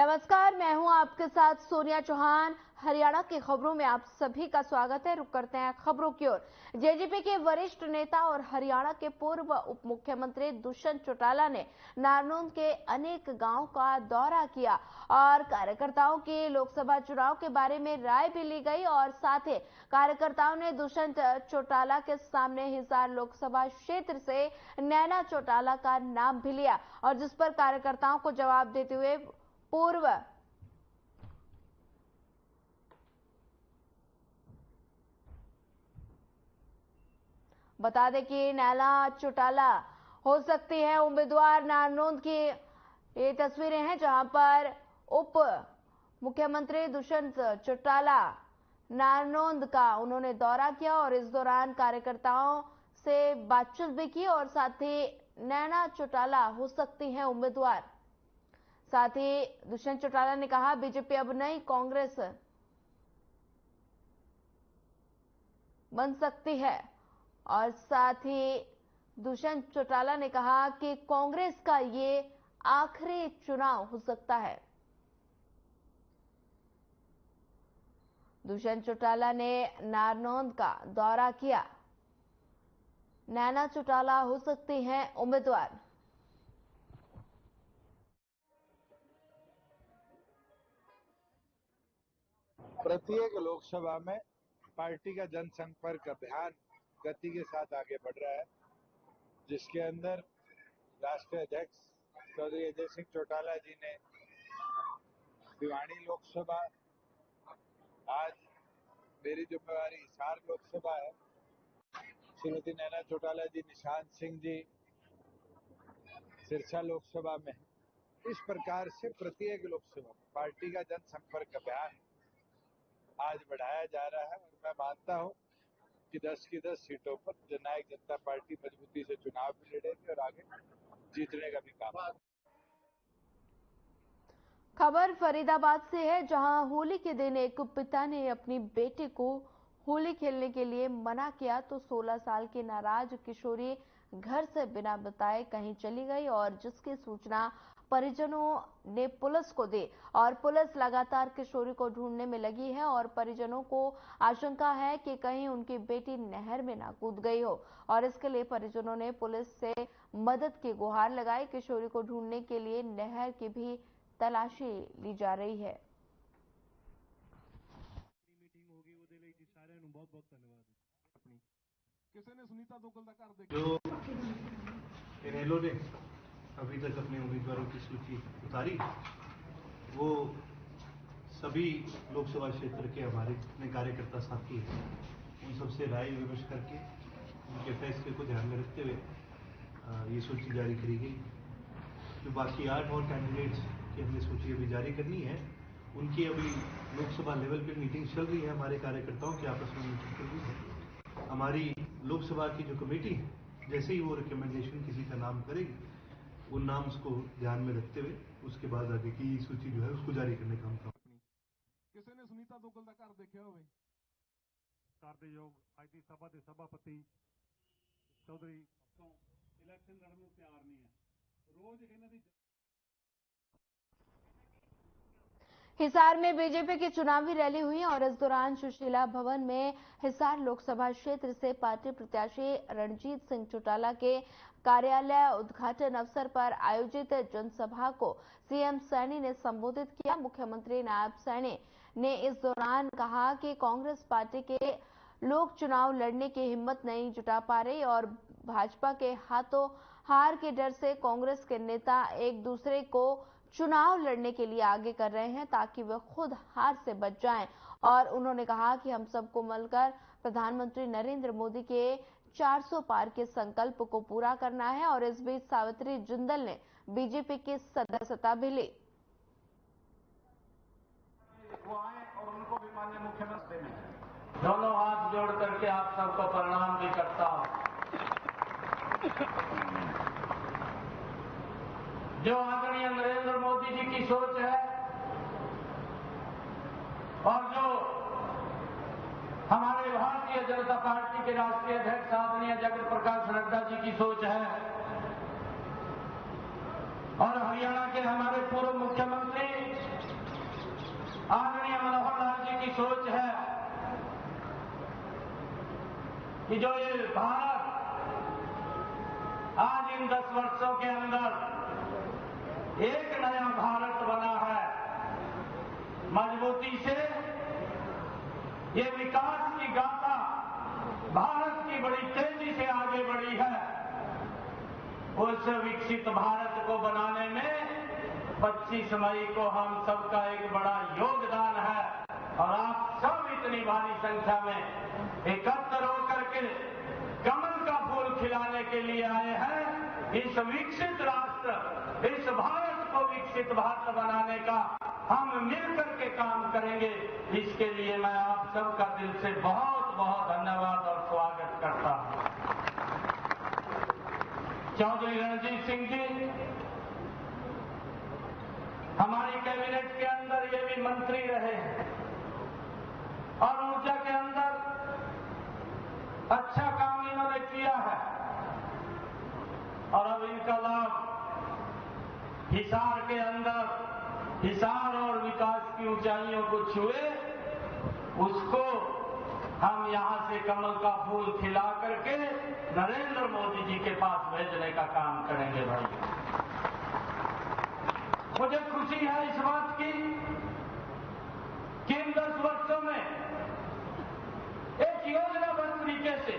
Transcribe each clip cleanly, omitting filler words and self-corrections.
नमस्कार, मैं हूं आपके साथ सोनिया चौहान। हरियाणा की खबरों में आप सभी का स्वागत है। रुक करते हैं खबरों की ओर। जेजेपी के वरिष्ठ नेता और हरियाणा के पूर्व उप मुख्यमंत्री दुष्यंत चौटाला ने नारनौंद के अनेक गांवों का दौरा किया और कार्यकर्ताओं के लोकसभा चुनाव के बारे में राय भी ली गई और साथ ही कार्यकर्ताओं ने दुष्यंत चौटाला के सामने हिसार लोकसभा क्षेत्र से नैना चौटाला का नाम भी लिया और जिस पर कार्यकर्ताओं को जवाब देते हुए पूर्व बता दें कि नैना चौटाला हो सकती है उम्मीदवार। नारनौंद की ये तस्वीरें हैं जहां पर उप मुख्यमंत्री दुष्यंत चौटाला नारनौंद का उन्होंने दौरा किया और इस दौरान कार्यकर्ताओं से बातचीत भी की और साथ ही नैना चौटाला हो सकती है उम्मीदवार। साथ ही दुष्यंत चौटाला ने कहा बीजेपी अब नई कांग्रेस बन सकती है और साथ ही दुष्यंत चौटाला ने कहा कि कांग्रेस का ये आखिरी चुनाव हो सकता है। दुष्यंत चौटाला ने नारनौंद का दौरा किया। नैना चौटाला हो सकती हैं उम्मीदवार। प्रत्येक लोकसभा में पार्टी का जनसंपर्क अभियान गति के साथ आगे बढ़ रहा है, जिसके अंदर राष्ट्रीय अध्यक्ष चौधरी अजय सिंह चौटाला जी ने भिवानी लोकसभा, आज मेरी जिम्मेवारी हिसार लोकसभा है, श्रीमती नैना चौटाला जी निशांत सिंह जी सिरसा लोकसभा में। इस प्रकार से प्रत्येक लोकसभा पार्टी का जनसंपर्क अभियान आज बढ़ाया जा रहा है और मैं मानता हूं कि 10 की 10 सीटों पर जननायक जनता पार्टी मजबूती से चुनाव भी लड़ेगी और आगे जीतने का भी काम। खबर फरीदाबाद से है जहां होली के दिन एक पिता ने अपनी बेटी को होली खेलने के लिए मना किया तो 16 साल की नाराज किशोरी घर से बिना बताए कहीं चली गई और जिसकी सूचना परिजनों ने पुलिस को दी और पुलिस लगातार किशोरी को ढूंढने में लगी है और परिजनों को आशंका है कि कहीं उनकी बेटी नहर में ना कूद गई हो और इसके लिए परिजनों ने पुलिस से मदद की गुहार लगाई। किशोरी को ढूंढने के लिए नहर की भी तलाशी ली जा रही है। जो इनेलो ने अभी तक अपने उम्मीदवारों की सूची उतारी, वो सभी लोकसभा क्षेत्र के हमारे जितने कार्यकर्ता साथी हैं उन सबसे राय विमर्श करके उनके फैसले को ध्यान में रखते हुए ये सूची जारी करी गई। जो बाकी 8 और कैंडिडेट्स की हमने सूची अभी जारी करनी है, उनकी अभी लोकसभा लेवल पे मीटिंग चल रही है। हमारे कार्यकर्ताओं की आपस में मीटिंग चल रही है। हमारी लोकसभा की जो कमेटी है, जैसे ही वो रिकमेंडेशन किसी का नाम करेगी, उन नाम को ध्यान में रखते हुए उसके बाद आगे की सूची जो है उसको जारी करने का हम काम। किसी ने सुनीता दुग्गल का घर देखा हो कारयोग आज की सभा के सभापति चौधरी इलेक्शन लड़ने तैयार नहीं है। रोज इन्होंने हिसार में बीजेपी की चुनावी रैली हुई और इस दौरान सुशीला भवन में हिसार लोकसभा क्षेत्र से पार्टी प्रत्याशी रणजीत सिंह चौटाला के कार्यालय उद्घाटन अवसर पर आयोजित जनसभा को सीएम सैनी ने संबोधित किया। मुख्यमंत्री नायब सैनी ने इस दौरान कहा कि कांग्रेस पार्टी के लोग चुनाव लड़ने की हिम्मत नहीं जुटा पा रही और भाजपा के हाथों हार के डर से कांग्रेस के नेता एक दूसरे को चुनाव लड़ने के लिए आगे कर रहे हैं ताकि वे खुद हार से बच जाएं और उन्होंने कहा कि हम सबको मिलकर प्रधानमंत्री नरेंद्र मोदी के 400 पार के संकल्प को पूरा करना है। और इस बीच सावित्री जिंदल ने बीजेपी की सदस्यता भी ली। और उनको भी माननीय मुख्यमंत्री ने दोनों हाथ जोड़ करके आप सबको प्रणाम भी करता हूं। जो आदरणीय नरेंद्र मोदी जी की सोच है और जो हमारे भारतीय जनता पार्टी के राष्ट्रीय अध्यक्ष आदरणीय जगत प्रकाश नड्डा जी की सोच है और हरियाणा के हमारे पूर्व मुख्यमंत्री आदरणीय मनोहर लाल जी की सोच है कि जो ये भारत आज इन 10 वर्षों के अंदर एक नया भारत बना है, मजबूती से ये विकास की गाथा भारत की बड़ी तेजी से आगे बढ़ी है। उस विकसित भारत को बनाने में 25 मई को हम सबका एक बड़ा योगदान है और आप सब इतनी भारी संख्या में एकत्र होकर के कमल का फूल खिलाने के लिए आए हैं। इस विकसित राष्ट्र, इस भारत को विकसित भारत बनाने का हम मिलकर के काम करेंगे। इसके लिए मैं आप सबका दिल से बहुत बहुत धन्यवाद और स्वागत करता हूं। चौधरी रणजीत सिंह जी हमारी कैबिनेट के अंदर ये भी मंत्री रहे और ऊर्जा के अंदर अच्छा काम इन्होंने किया है और अब इनका लाभ हिसार के अंदर, हिसार और विकास की ऊंचाइयों को छुए, उसको हम यहां से कमल का फूल खिला करके नरेंद्र मोदी जी के पास भेजने का काम करेंगे। भाई मुझे खुशी है इस बात की कि इन 10 वर्षों में एक योजनाबद्ध तरीके से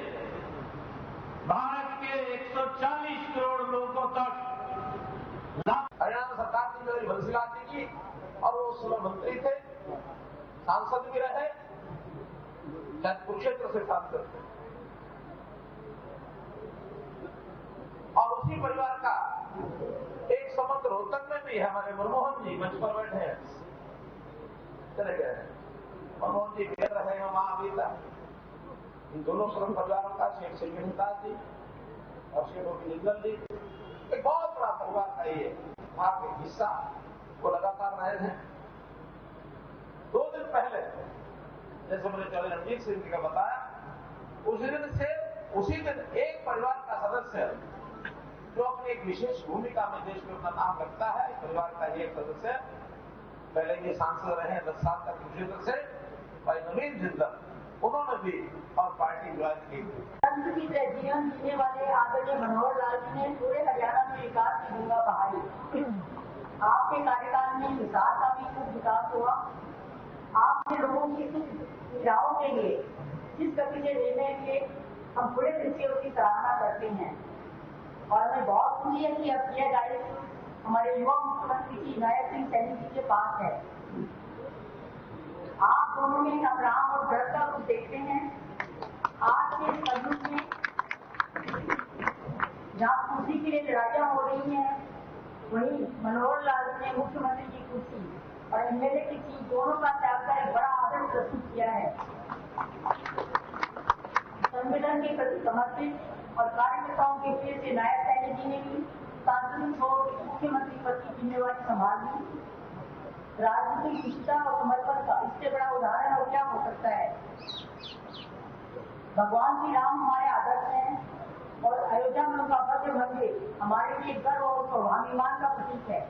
भारत के 140 करोड़ लोगों तक हरियाणा सरकार ने मेरी वंशीलाती की और वो उस समय मंत्री थे, सांसद भी रहे, शायद कुरुक्षेत्र से सांसद थे और उसी परिवार का एक समस्त रोहतक में भी है। हमारे मनमोहन जी मंच पर बैठे हैं, चले गए हैं। मनमोहन जी फिर रहे हैं वहां अभी तक। इन दोनों श्रम परिवारों का शेख सिंह जी और शेखों की निगल जी एक बहुत बड़ा परिवार का ये भाग हिस्सा वो लगातार रहे हैं। 2 दिन पहले जैसे मैंने चौधरी रणजीत सिंह जी का बताया, उसी दिन एक परिवार का सदस्य जो अपनी एक विशेष भूमिका में देश में अपना काम करता है, परिवार का एक सदस्य पहले ये सांसद रहे 10 साल तक कुरुक्षेत्र से, भाई नवीन जिंदल, उन्होंने भी और पार्टी ज्वाइन की। संस्कृति से जीवन जीने वाले आदरणीय मनोहर लाल जी ने पूरे हरियाणा में विकास की गंगा बहाई। आपके कार्यकाल में हिसार का भी खूब विकास हुआ। आपने लोगों की सुविधाओं के लिए जिस गति से निर्णय किए, हम पूरे दिल से उसकी सराहना करते हैं और हमें बहुत खुशी है कि अब यह दायित्व हमारे युवा मुख्यमंत्री जी नायक सिंह सैनी जी के पास है। आप दोनों में संग्राम और दृढ़ता को देखते हैं। आज के कलयुग में जहाँ कुर्सी के लिए लड़ाइयां हो रही हैं, वहीं मनोहर लाल ने मुख्यमंत्री की कुर्सी और एमएलए की सीट दोनों का त्याग कर एक बड़ा आदर प्रस्तुत किया है। संविधान के प्रति समर्पित और कार्यकर्ताओं के प्रिय से नायक सैनी जी ने भी सांसद छोड़ मुख्यमंत्री पद की जिम्मेवारी संभाल ली। राजनीतिक निष्ठा और समर्पण का इससे बड़ा उदाहरण और क्या हो सकता है। भगवान श्री राम हमारे आदर्श हैं और अयोध्या में उनका भव्य मंदिर हमारे लिए गर्व और स्वाभिमान का प्रतीक है।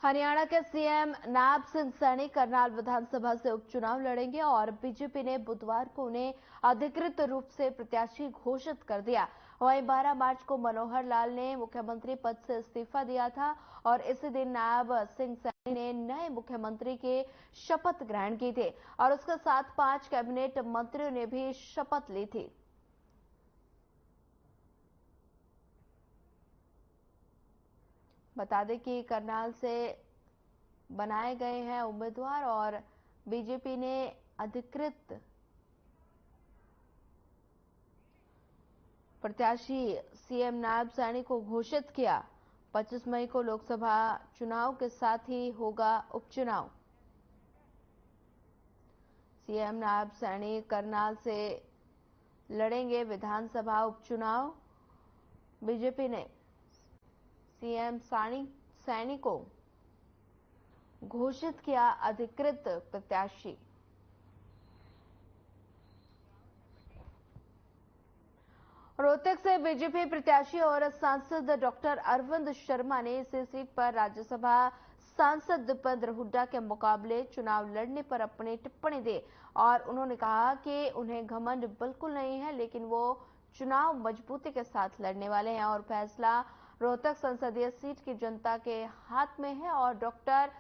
हरियाणा के सीएम नायब सिंह सैनी करनाल विधानसभा से उपचुनाव लड़ेंगे और बीजेपी ने बुधवार को उन्हें अधिकृत रूप से प्रत्याशी घोषित कर दिया। वहीं 12 मार्च को मनोहर लाल ने मुख्यमंत्री पद से इस्तीफा दिया था और इसी दिन नायब सिंह सैनी ने नए मुख्यमंत्री के शपथ ग्रहण की थी और उसके साथ 5 कैबिनेट मंत्रियों ने भी शपथ ली थी। बता दें कि करनाल से बनाए गए हैं उम्मीदवार और बीजेपी ने अधिकृत प्रत्याशी सीएम नायब सैनी को घोषित किया। 25 मई को लोकसभा चुनाव के साथ ही होगा उपचुनाव। सीएम नायब सैनी करनाल से लड़ेंगे विधानसभा उपचुनाव। बीजेपी ने सीएम सैनी को घोषित किया अधिकृत प्रत्याशी। रोहतक से बीजेपी प्रत्याशी और सांसद डॉक्टर अरविंद शर्मा ने इसी सीट पर राज्यसभा सांसद दीपेंद्र हुड्डा के मुकाबले चुनाव लड़ने पर अपनी टिप्पणी दी और उन्होंने कहा कि उन्हें घमंड बिल्कुल नहीं है, लेकिन वो चुनाव मजबूती के साथ लड़ने वाले हैं और फैसला रोहतक संसदीय सीट की जनता के हाथ में है। और डॉक्टर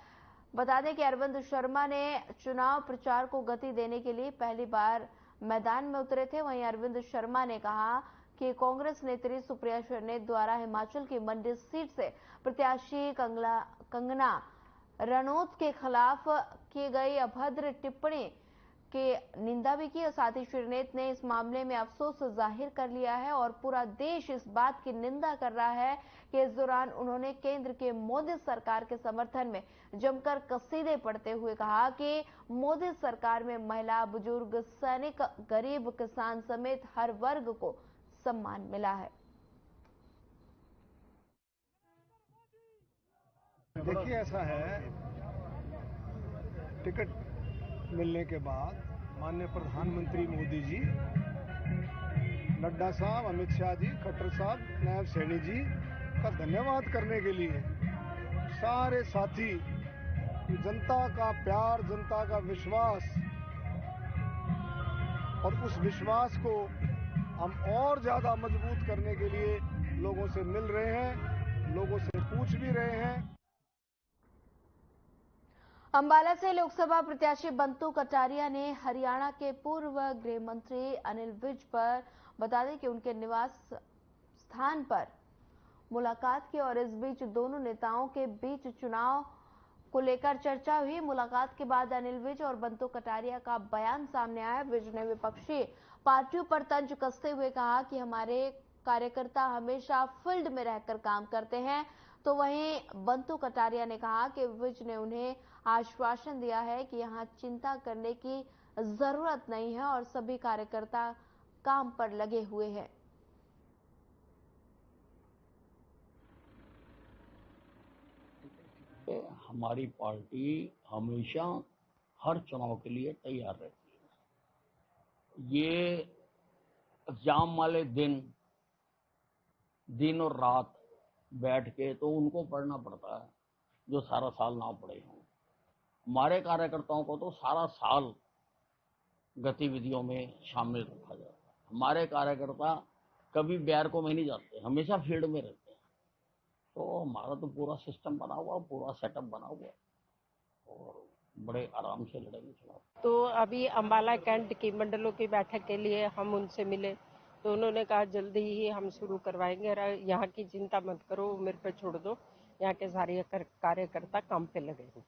बता दें कि अरविंद शर्मा ने चुनाव प्रचार को गति देने के लिए पहली बार मैदान में उतरे थे। वहीं अरविंद शर्मा ने कहा कि कांग्रेस नेत्री सुप्रिया श्रीनेत द्वारा हिमाचल की मंडी सीट से प्रत्याशी कंगना रनौत के खिलाफ की गई अभद्र टिप्पणी की निंदा भी की और साथ ही श्रीनेत ने इस मामले में अफसोस जाहिर कर लिया है और पूरा देश इस बात की निंदा कर रहा है कि इस दौरान उन्होंने केंद्र के मोदी सरकार के समर्थन में जमकर कसीदे पढ़ते हुए कहा कि मोदी सरकार में महिला, बुजुर्ग, सैनिक, गरीब, किसान समेत हर वर्ग को सम्मान मिला है। देखिए, ऐसा है, टिकट मिलने के बाद माननीय प्रधानमंत्री मोदी जी, नड्डा साहब, अमित शाह जी, खट्टर साहब, नायब सैनी जी का धन्यवाद करने के लिए सारे साथी, जनता का प्यार, जनता का विश्वास, और उस विश्वास को हम और ज्यादा मजबूत करने के लिए लोगों से मिल रहे हैं, लोगों से पूछ भी रहे हैं। अंबाला से लोकसभा प्रत्याशी बंतु कटारिया ने हरियाणा के पूर्व गृह मंत्री अनिल विज पर बता दें कि उनके निवास स्थान पर मुलाकात की और इस बीच दोनों नेताओं के बीच चुनाव को लेकर चर्चा हुई। मुलाकात के बाद अनिल विज और बंतु कटारिया का बयान सामने आया। विज ने विपक्षी पार्टियों पर तंज कसते हुए कहा कि हमारे कार्यकर्ता हमेशा फील्ड में रहकर काम करते हैं, तो वहीं बंतु कटारिया ने कहा कि विज ने उन्हें आश्वासन दिया है कि यहां चिंता करने की जरूरत नहीं है और सभी कार्यकर्ता काम पर लगे हुए हैं। हमारी पार्टी हमेशा हर चुनाव के लिए तैयार रहती है। ये एग्जाम वाले दिन और रात बैठ के तो उनको पढ़ना पड़ता है जो सारा साल ना पढ़े हों। हमारे कार्यकर्ताओं को तो सारा साल गतिविधियों में शामिल रखा जाता है। हमारे कार्यकर्ता कभी बैरकों में नहीं जाते, हमेशा फील्ड में रहते हैं। तो हमारा तो पूरा सिस्टम बना हुआ, पूरा सेटअप बना हुआ और बड़े आराम से लड़ेंगे चुनाव। तो अभी अंबाला कैंट की मंडलों की बैठक के लिए हम उनसे मिले तो उन्होंने कहा जल्दी ही हम शुरू करवाएंगे, यहाँ की चिंता मत करो, मेरे पे छोड़ दो, यहाँ के सारे कार्यकर्ता काम पे लगे हैं।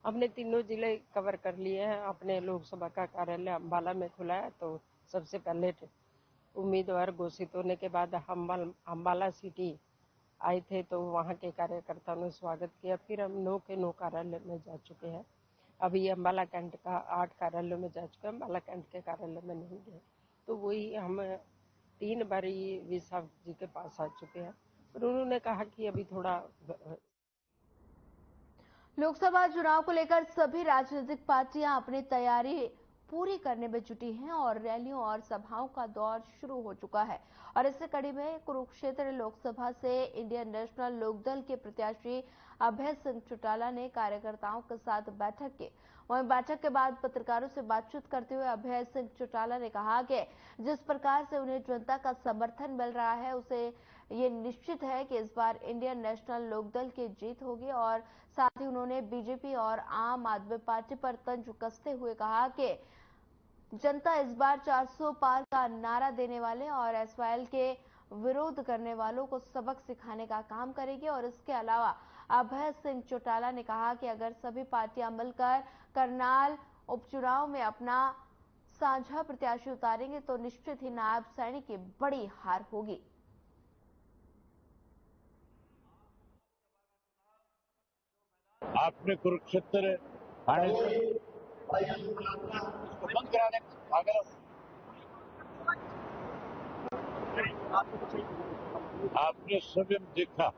हमने तीनों जिले कवर कर लिए हैं। अपने लोकसभा का कार्यालय अंबाला में खुला है, तो सबसे पहले उम्मीदवार घोषित होने के बाद हम अंबाला सिटी आए थे, तो वहाँ के कार्यकर्ताओं ने स्वागत किया। फिर हम 9 के 9 कार्यालय में जा चुके हैं। अभी अंबाला कैंट का 8 कार्यालयों में जा चुके हैं, अंबाला कैंट के कार्यालय में नहीं गए। तो वही हम 3 बार विसाव जी के पास आ चुके हैं और उन्होंने कहा कि अभी थोड़ा लोकसभा चुनाव को लेकर सभी राजनीतिक पार्टियां अपनी तैयारी पूरी करने में जुटी हैं और रैलियों और सभाओं का दौर शुरू हो चुका है। और इसी कड़ी में कुरुक्षेत्र लोकसभा से इंडियन नेशनल लोकदल के प्रत्याशी अभय सिंह चौटाला ने कार्यकर्ताओं के साथ बैठक की। वहीं बैठक के बाद पत्रकारों से बातचीत करते हुए अभय सिंह चौटाला ने कहा कि जिस प्रकार से उन्हें जनता का समर्थन मिल रहा है, उसे ये निश्चित है कि इस बार इंडियन नेशनल लोकदल की जीत होगी। और साथ ही उन्होंने बीजेपी और आम आदमी पार्टी पर तंज कसते हुए कहा कि जनता इस बार 400 पार का नारा देने वाले और एसवाईएल के विरोध करने वालों को सबक सिखाने का काम करेगी। और इसके अलावा अभय सिंह चौटाला ने कहा कि अगर सभी पार्टियां मिलकर करनाल उपचुनाव में अपना साझा प्रत्याशी उतारेंगे तो निश्चित ही नायब सैनी की बड़ी हार होगी। आपने कुरुक्षेत्र थाने से बंद कराने अगर आपने स्वयं देखा,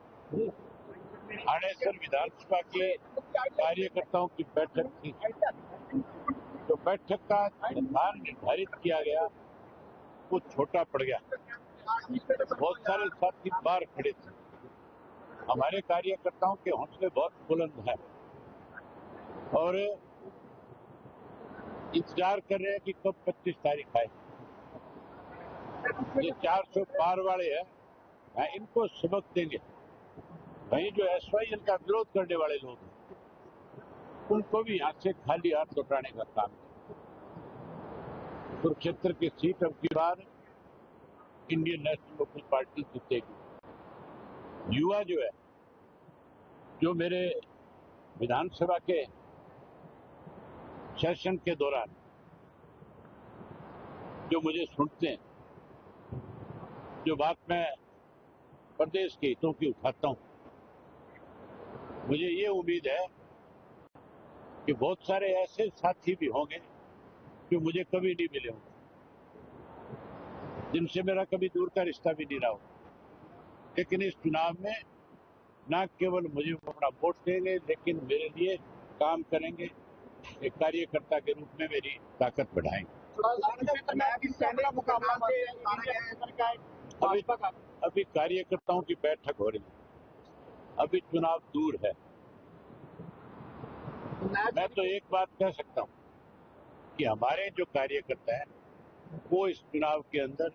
थानेसर विधानसभा के कार्यकर्ताओं की बैठक थी, तो बैठक का स्थान निर्धारित किया गया वो छोटा पड़ गया। बहुत सारे साथी बाहर खड़े थे। हमारे कार्यकर्ताओं के हौसले बहुत बुलंद हैं और इंतजार कर रहे हैं कि कब 25 तारीख आए। ये 400 पार वाले हैं, इनको सबक देंगे। वहीं जो SYL का विरोध करने वाले लोग हैं उनको भी यहाँ से खाली हाथ लौटाने का काम है। कुरुक्षेत्र की सीट अब की बार इंडियन नेशनल लोकल पार्टी जीतेगी। युवा जो है, जो मेरे विधानसभा के सेशन के दौरान जो मुझे सुनते हैं, जो बात मैं प्रदेश के हितों की उठाता हूं, मुझे ये उम्मीद है कि बहुत सारे ऐसे साथी भी होंगे जो मुझे कभी नहीं मिले होंगे, जिनसे मेरा कभी दूर का रिश्ता भी नहीं रहा हो, लेकिन इस चुनाव में न केवल मुझे अपना वोट देंगे लेकिन मेरे लिए काम करेंगे, एक कार्यकर्ता के रूप में मेरी ताकत बढ़ाएंगे। अभी कार्यकर्ताओं की बैठक हो रही है, अभी चुनाव दूर है। मैं तो एक बात कह सकता हूं कि हमारे जो कार्यकर्ता हैं वो इस चुनाव के अंदर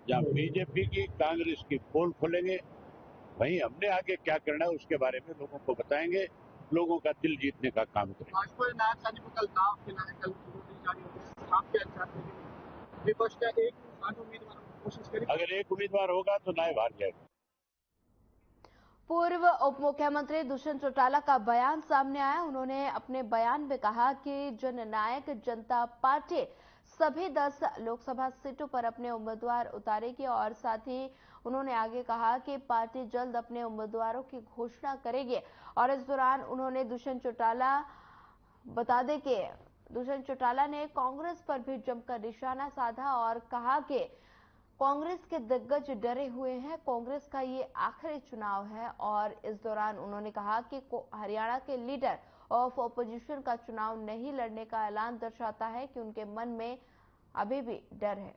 जहां बीजेपी की, कांग्रेस की पोल खोलेंगे, वहीं हमने आगे क्या करना है उसके बारे में लोगों को बताएंगे, लोगों का दिल जीतने का काम करेंगे। अगर एक उम्मीदवार होगा तो नायब हार जाएगा। पूर्व उप मुख्यमंत्री दुष्यंत चौटाला का बयान सामने आया। उन्होंने अपने बयान में कहा कि जननायक जनता पार्टी सभी 10 लोकसभा सीटों पर अपने उम्मीदवार उतारेगी और साथ ही उन्होंने आगे कहा कि पार्टी जल्द अपने उम्मीदवारों की घोषणा करेगी। और इस दौरान उन्होंने दुष्यंत चौटाला ने कांग्रेस पर भी जमकर निशाना साधा और कहा कि कांग्रेस के दिग्गज डरे हुए हैं, कांग्रेस का ये आखिरी चुनाव है। और इस दौरान उन्होंने कहा कि हरियाणा के लीडर ऑफ ऑपोजिशन का चुनाव नहीं लड़ने का ऐलान दर्शाता है कि उनके मन में अभी भी डर है।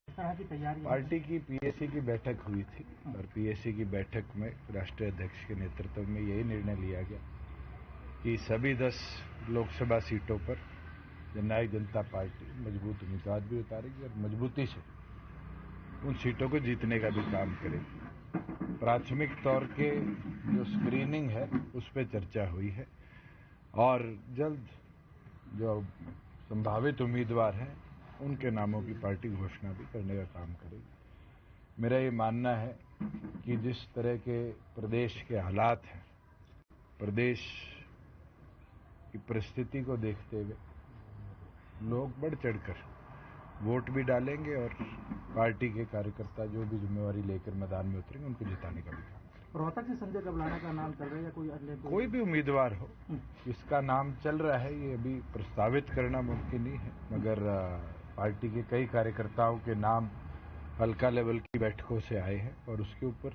पार्टी की पीएसी की बैठक हुई थी और पीएसी की बैठक में राष्ट्रीय अध्यक्ष के नेतृत्व में यही निर्णय लिया गया कि सभी 10 लोकसभा सीटों पर जननायक जनता पार्टी मजबूत उम्मीदवार भी उतारेगी और मजबूती से उन सीटों को जीतने का भी काम करेगी। प्राथमिक तौर के जो स्क्रीनिंग है उस पर चर्चा हुई है और जल्द जो संभावित उम्मीदवार हैं उनके नामों की पार्टी घोषणा भी करने का काम करेगी। मेरा ये मानना है कि जिस तरह के प्रदेश के हालात हैं, प्रदेश की परिस्थिति को देखते हुए लोग बढ़ चढ़कर वोट भी डालेंगे और पार्टी के कार्यकर्ता जो भी जिम्मेवारी लेकर मैदान में उतरेंगे उनको जिताने का भी काम करेंगे। रोहतक से संजय कबलाना का नाम चल रहा है या कोई अन्य कोई भी उम्मीदवार हो इसका नाम चल रहा है, ये अभी प्रस्तावित करना मुमकिन नहीं है, मगर पार्टी के कई कार्यकर्ताओं के नाम हल्का लेवल की बैठकों से आए हैं और उसके ऊपर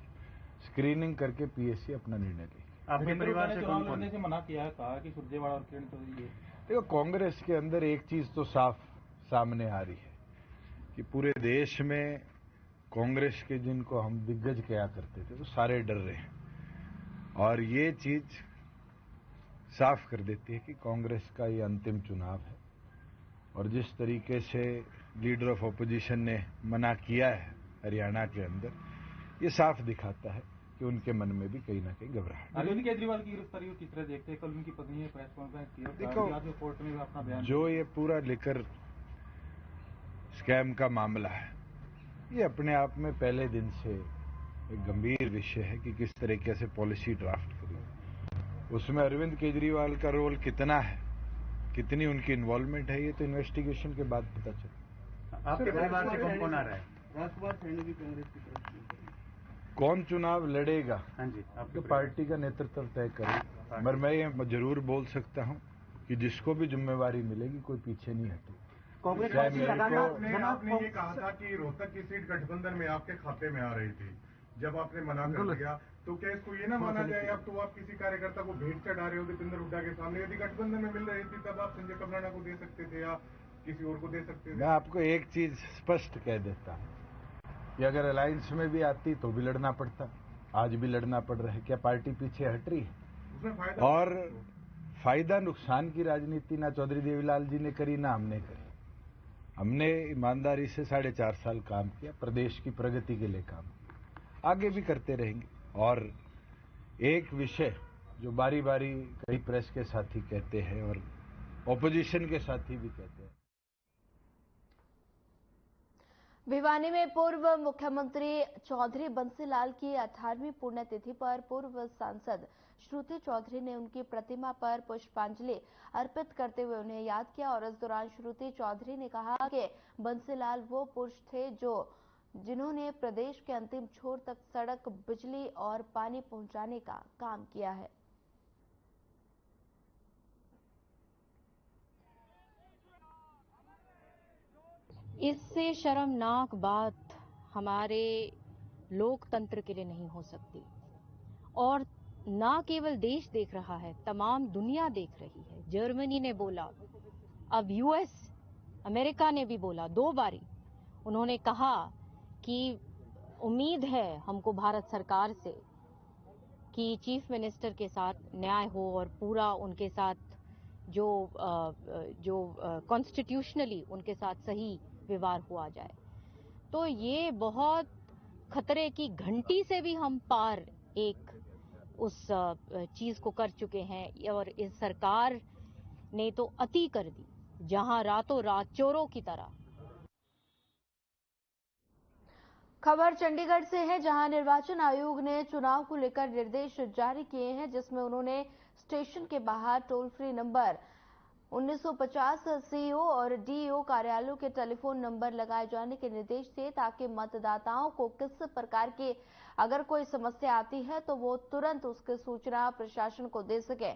स्क्रीनिंग करके पीएससी अपना निर्णय लेगी। आपके परिवार से चुनाव लड़ने से मना किया है, कहा कि सुरजेवाला और किरण चौधरी। देखो, कांग्रेस के अंदर एक चीज तो साफ सामने आ रही है कि पूरे देश में कांग्रेस के जिनको हम दिग्गज कहा करते थे वो सारे डर रहे हैं और ये चीज साफ कर देती है कि कांग्रेस का ये अंतिम चुनाव है और जिस तरीके से लीडर ऑफ ऑपोजिशन ने मना किया है हरियाणा के अंदर, ये साफ दिखाता है कि उनके मन में भी कहीं ना कहीं घबराहट। अरविंद केजरीवाल की गिरफ्तारी को किस तरह देखते हैं? कल उनकी पत्नी ने प्रेस कॉन्फ्रेंस की, देखो कोर्ट में अपना बयान जो ये पूरा लेकर स्कैम का मामला है, ये अपने आप में पहले दिन से एक गंभीर विषय है कि किस तरीके से पॉलिसी ड्राफ्ट करी, उसमें अरविंद केजरीवाल का रोल कितना है, कितनी उनकी इन्वॉल्वमेंट है, ये तो इन्वेस्टिगेशन के बाद पता चले। आपके परिवार से कौन कौन आ रहा है? राष्ट्रवाद सैनिक की कांग्रेस की तरफ से कौन चुनाव लड़ेगा? हाँ जी, तो पार्टी का नेतृत्व तय करेगा, मगर मैं ये जरूर बोल सकता हूं कि जिसको भी जिम्मेवारी मिलेगी कोई पीछे नहीं हटेगा। आपने ये कहा था कि रोहतक की सीट गठबंधन में आपके खाते में आ रही थी, जब आपने मना कर दिया तो क्या इसको ये ना माना जाए अब तो आप किसी कार्यकर्ता को भेंट चढ़ा रहे हो दीपेंद्र हुड्डा के सामने? यदि गठबंधन में मिल रही थी तब आप संजय कबलाना को दे सकते थे या किसी और को दे सकते थे। मैं आपको एक चीज स्पष्ट कह देता हूं ये अगर अलायंस में भी आती तो भी लड़ना पड़ता, आज भी लड़ना पड़ रहा है। क्या पार्टी पीछे हट रही है? और फायदा नुकसान की राजनीति ना चौधरी देवीलाल जी ने करी ना हमने करी। हमने ईमानदारी से 4.5 साल काम किया, प्रदेश की प्रगति के लिए काम, आगे भी करते रहेंगे। और एक विषय जो बारी बारी कई प्रेस के साथी कहते हैं और ऑपोजिशन के साथी भी कहते हैं, भिवानी में पूर्व मुख्यमंत्री चौधरी बंसीलाल की 18वीं पुण्यतिथि पर पूर्व सांसद श्रुति चौधरी ने उनकी प्रतिमा पर पुष्पांजलि अर्पित करते हुए उन्हें याद किया। और इस दौरान श्रुति चौधरी ने कहा कि बंसीलाल वो पुरुष थे जिन्होंने प्रदेश के अंतिम छोर तक सड़क, बिजली और पानी पहुंचाने का काम किया है। इससे शर्मनाक बात हमारे लोकतंत्र के लिए नहीं हो सकती। और ना केवल देश देख रहा है, तमाम दुनिया देख रही है। जर्मनी ने बोला, अब यूएस, अमेरिका ने भी बोला 2 बारी। उन्होंने कहा कि उम्मीद है हमको भारत सरकार से कि चीफ मिनिस्टर के साथ न्याय हो और पूरा उनके साथ जो कॉन्स्टिट्यूशनली उनके साथ सही व्यवहार हुआ जाए। तो ये बहुत खतरे की घंटी से भी हम पार एक उस चीज को कर चुके हैं। और इस सरकार ने तो अति कर दी, जहां रातों रात चोरों की तरह। खबर चंडीगढ़ से है, जहां निर्वाचन आयोग ने चुनाव को लेकर निर्देश जारी किए हैं, जिसमें उन्होंने स्टेशन के बाहर टोल फ्री नंबर 1950 सीईओ और डीईओ कार्यालयों के टेलीफोन नंबर लगाए जाने के निर्देश दिए, ताकि मतदाताओं को किस प्रकार की अगर कोई समस्या आती है तो वो तुरंत उसकी सूचना प्रशासन को दे सके।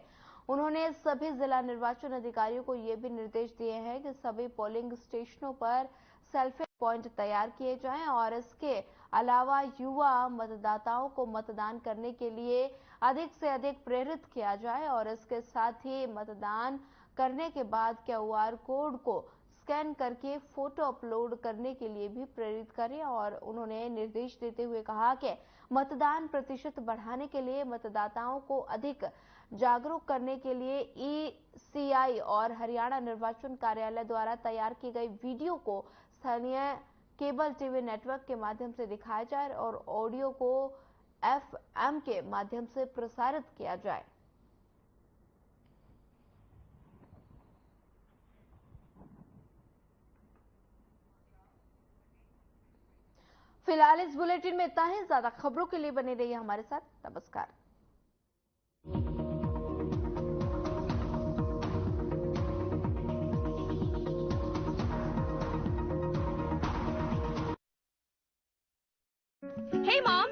उन्होंने सभी जिला निर्वाचन अधिकारियों को ये भी निर्देश दिए हैं कि सभी पोलिंग स्टेशनों पर सेल्फी पॉइंट तैयार किए जाएं और इसके अलावा युवा मतदाताओं को मतदान करने के लिए अधिक से अधिक प्रेरित किया जाए और इसके साथ ही मतदान करने के बाद क्यूआर कोड को स्कैन करके फोटो अपलोड करने के लिए भी प्रेरित करें। और उन्होंने निर्देश देते हुए कहा कि मतदान प्रतिशत बढ़ाने के लिए मतदाताओं को अधिक जागरूक करने के लिए ईसीआई और हरियाणा निर्वाचन कार्यालय द्वारा तैयार की गई वीडियो को स्थानीय केबल टीवी नेटवर्क के माध्यम से दिखाया जाए और ऑडियो को एफएम के माध्यम से प्रसारित किया जाए। फिलहाल इस बुलेटिन में इतना ही। ज्यादा खबरों के लिए बने रहिए हमारे साथ। नमस्कार। Hey, Mom!